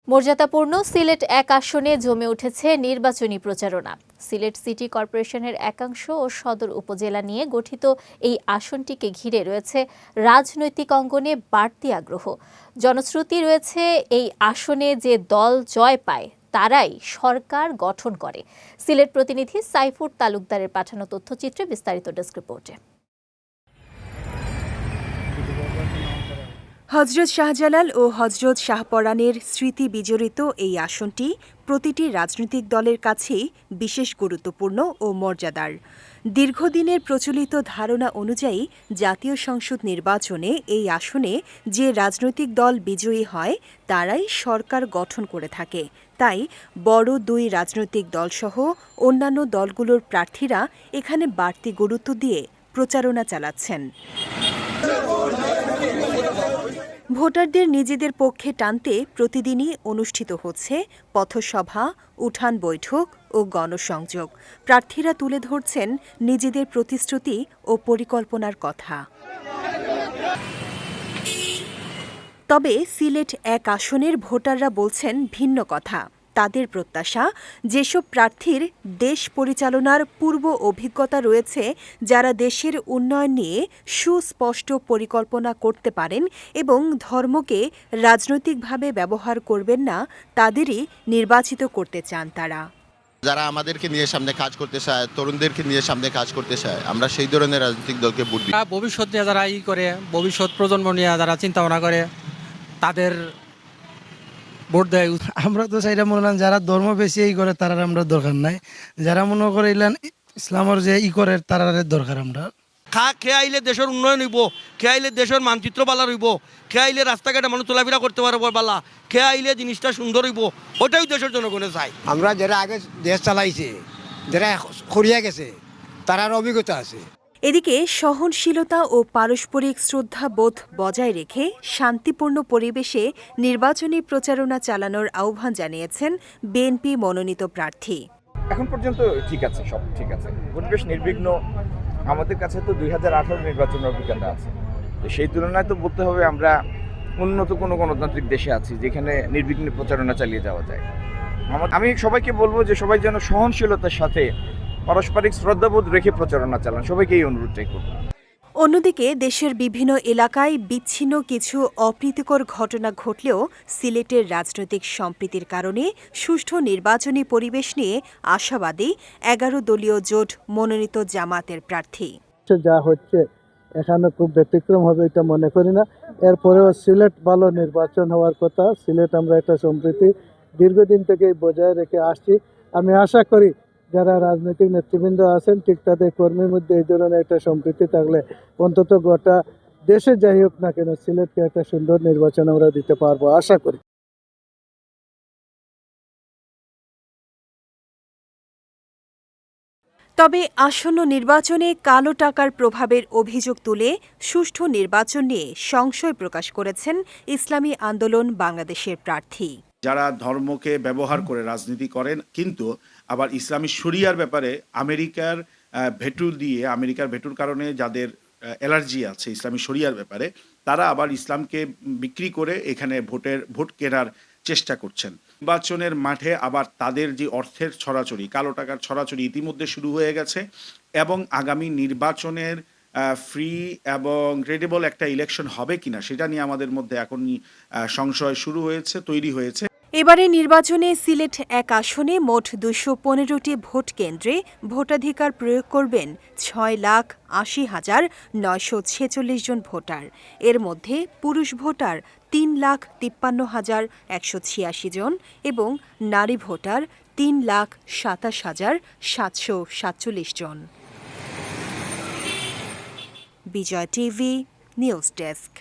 মর্যাদাপূর্ণ সিলেট এক আসনে জমে উঠেছে নির্বাচনী প্রচারণা। সিলেট সিটি কর্পোরেশনের একাংশ ও সদর উপজেলা নিয়ে গঠিত এই আসনটিকে ঘিরে রয়েছে রাজনৈতিক অঙ্গনে বাড়তি আগ্রহ। জনশ্রুতি রয়েছে এই আসনে যে দল জয় পায় তারাই সরকার গঠন করে। সিলেট প্রতিনিধি সাইফুর তালুকদারের পাঠানো তথ্যচিত্রে বিস্তারিত ডেস্ক রিপোর্টে। হজরত শাহজালাল ও হজরত শাহপরানের স্মৃতি বিজড়িত এই আসনটি প্রতিটি রাজনৈতিক দলের কাছেই বিশেষ গুরুত্বপূর্ণ ও মর্যাদার। দীর্ঘদিনের প্রচলিত ধারণা অনুযায়ী জাতীয় সংসদ নির্বাচনে এই আসনে যে রাজনৈতিক দল বিজয়ী হয় তারাই সরকার গঠন করে থাকে। তাই বড় দুই রাজনৈতিক দলসহ অন্যান্য দলগুলোর প্রার্থীরা এখানে বাড়তি গুরুত্ব দিয়ে প্রচারণা চালাচ্ছেন। ভোটারদের নিজেদের পক্ষে টানতে প্রতিদিনই অনুষ্ঠিত হচ্ছে পথসভা, উঠান বৈঠক ও গণসংযোগ। প্রার্থীরা তুলে ধরছেন নিজেদের প্রতিশ্রুতি ও পরিকল্পনার কথা। তবে সিলেট এক আসনের ভোটাররা বলছেন ভিন্ন কথা। তাদের প্রত্যাশা, যেসব প্রার্থীর দেশ পরিচালনার পূর্ব অভিজ্ঞতা রয়েছে, যারা দেশের উন্নয়ন নিয়ে সুস্পষ্ট পরিকল্পনা করতে পারেন এবং ধর্মকে রাজনৈতিকভাবে ব্যবহার করবেন না, তাদেরই নির্বাচিত করতে চান তারা। যারা আমাদেরকে নিয়ে সামনে কাজ করতে চায়, তরুণদেরকে নিয়ে সামনে কাজ করতে চায়, আমরা সেই ধরনের রাজনৈতিক দলকে ভোট দিই। ভবিষ্যৎ নিয়ে যারা করে, ভবিষ্যৎ প্রজন্ম নিয়ে যারা চিন্তা ভাবনা করে, তাদের ভোট দেয়। আমরা তো চাইটা মনে করেন যারা ধর্ম বেশি করে তারা আমরা দরকার নাই, যারা মনে করে ইসলামের যে করে তারা দরকার। আমরা খেয়ে আইলে দেশের উন্নয়ন হইব, খেয়ে আইলে দেশের মানচিত্র বালা রইব, খেয়ে আইলে রাস্তাঘাটে মানুষ চলাফেরা করতে পারবো বালা, খেয়ে আইলে জিনিসটা সুন্দর হইব, ওটাই দেশের জনগণে চাই। আমরা যারা আগে দেশ চালাইছে, যারা খরিয়া গেছে, তারার অভিজ্ঞতা আছে। এদিকে সহনশীলতা ও পারস্পরিক শ্রদ্ধাবোধ বজায় রেখে শান্তিপূর্ণ পরিবেশে নির্বাচনী প্রচারণা চালানোর আহ্বান জানিয়েছেন বিএনপি মনোনীত প্রার্থী। এখন পর্যন্ত ঠিক আছে, সব ঠিক আছে, পরিবেশ নির্বিঘ্ন। আমাদের কাছে তো 2018 নির্বাচনের অভিজ্ঞতা আছে, তো সেই তুলনায় তো বলতে হবে আমরা উন্নত কোনো গণতান্ত্রিক দেশে আছি যেখানে নির্বিঘ্নে প্রচারণা চালিয়ে যাওয়া যায়। আমি সবাইকে বলবো যে সবাই যেন সহনশীলতার সাথে পারস্পরিক শ্রদ্ধাবোধ রেখে প্রচারণা চালান, সবাইকে এই অনুরোধটাই করব। অন্যদিকে দেশের বিভিন্ন এলাকায় বিচ্ছিন্ন কিছু অপ্রীতিকর ঘটনা ঘটলেও সিলেটের রাজনৈতিক সম্প্রীতির কারণে সুষ্ঠু নির্বাচনী পরিবেশ নিয়ে আশাবাদী 11 দলীয় জোট মনোনীত জামাতের প্রার্থী। যা হচ্ছে এখানে খুব ব্যতিক্রম হবে এটা মনে করি না। এরপরেও সিলেট ভালো নির্বাচন হওয়ার কথা। সিলেট আমরা একটা সম্প্রীতি দীর্ঘদিন থেকে বজায় রেখে আসছি। আমি আশা করি যারা রাজনৈতিক নেতৃবৃন্দ আছেন ঠিক তাদের কর্মীর মধ্যে এই ধরনের একটা সম্প্রীতি থাকলে অন্তত গোটা দেশে যাই হোক না কেন সিলেটকে একটা সুন্দর নির্বাচন আমরা দিতে পারবো আশা করি। তবে আসন্ন নির্বাচনে কালো টাকার প্রভাবের অভিযোগ তুলে সুষ্ঠু নির্বাচন নিয়ে সংশয় প্রকাশ করেছেন ইসলামী আন্দোলন বাংলাদেশের প্রার্থী। যারা ধর্মকে ব্যবহার করে রাজনীতি করেন কিন্তু আবার ইসলামী শরিয়ার ব্যাপারে আমেরিকার ভেটুর কারণে যাদের অ্যালার্জি আছে ইসলামী শরিয়ার ব্যাপারে, তারা আবার ইসলামকে বিক্রি করে এখানে ভোট কেনার চেষ্টা করছেন। নির্বাচনের মাঠে আবার তাদের যে অর্থের ছড়াছড়ি, কালো টাকার ছড়াছড়ি ইতিমধ্যে শুরু হয়ে গেছে এবং আগামী নির্বাচনের ফ্রি এবং ক্রেডিবল একটা ইলেকশন হবে কিনা সেটা নিয়ে আমাদের মধ্যে এখনই সংশয় তৈরি হয়েছে। এবারে নির্বাচনে সিলেট এক আসনে মোট 215টি ভোট কেন্দ্রে ভোটাধিকার প্রয়োগ করবেন 6,80,946 জন ভোটার। এর মধ্যে পুরুষ ভোটার 3,53,186 জন এবং নারী ভোটার 3,27,747 জন। বিজয় টিভি নিউজ ডেস্ক।